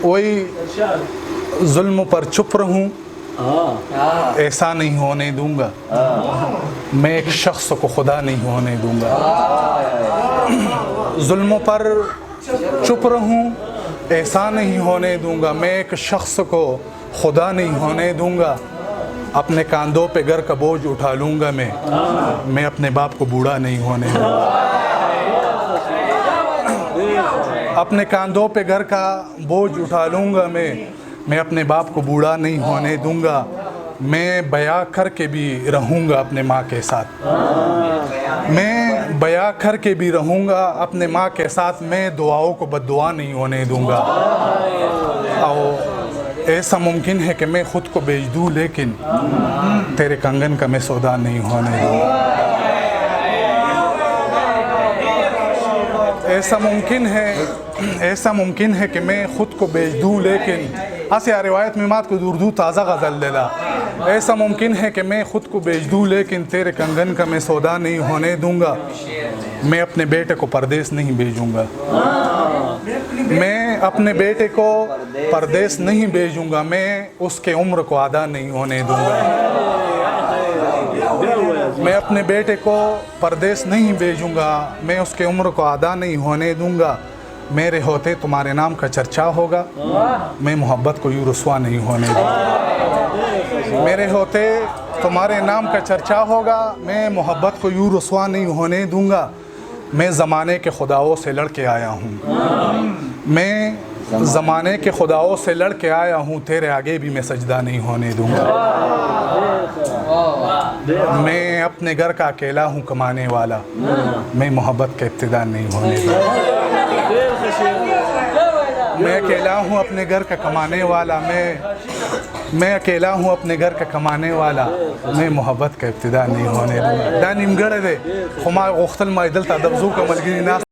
वही जुल्म पर चुप रहूं, ऐसा नहीं होने दूंगा। मैं एक शख्स को खुदा नहीं होने दूंगा। जुल्म पर चुप रहूं, ऐसा नहीं होने दूंगा। मैं एक शख्स को खुदा नहीं होने दूंगा। अपने कंधों पे घर का बोझ उठा लूंगा मैं अपने बाप को बूढ़ा नहीं होने दूंगा। अपने कंधों पे घर का बोझ उठा लूंगा मैं अपने बाप को बूढ़ा नहीं होने दूंगा। मैं बया करके भी रहूंगा अपने माँ के साथ। मैं बया करके भी रहूंगा अपने माँ के साथ। मैं दुआओं को बद्दुआ नहीं होने दूंगा। और ऐसा मुमकिन है कि मैं खुद को बेच दूं, लेकिन तेरे कंगन का मैं सौदा नहीं होने दूंगा। ऐसा मुमकिन है कि मैं खुद को बेच दूं, लेकिन आसिया रिवायत में मात को दूर ताज़ा गज़ल लेला। ऐसा मुमकिन है कि मैं खुद को बेच दूं, लेकिन तेरे कंगन का मैं सौदा नहीं होने दूंगा। मैं अपने बेटे को परदेस नहीं भेजूंगा। मैं अपने बेटे को परदेस नहीं भेजूंगा। मैं उसके उम्र को आधा नहीं होने दूंगा। मैं अपने बेटे को परदेस नहीं भेजूंगा। मैं उसके उम्र को आधा नहीं होने दूंगा। मेरे होते तुम्हारे नाम का चर्चा होगा। मैं मोहब्बत को यूँ रुस्वा नहीं होने दूंगा। मेरे होते तुम्हारे नाम का चर्चा होगा। मैं मोहब्बत को यूँ रुस्वा नहीं होने दूंगा। मैं ज़माने के खुदाओं से लड़ के आया हूँ। मैं ज़माने के खुदाओं से लड़ के आया हूँ। तेरे आगे भी मैं सजदा नहीं होने दूंगा। मैं अपने घर का अकेला हूँ कमाने वाला। मैं मोहब्बत का इब्तिदा नहीं होने दूंगा। मैं अकेला हूँ अपने घर का कमाने वाला। मैं अकेला हूँ अपने घर का कमाने वाला। मैं मोहब्बत का इब्तिदा नहीं होने दूंगा। दानिम गड़े दे खुमा गोख्तल माइदल ता दब्जू का मलगिनी नास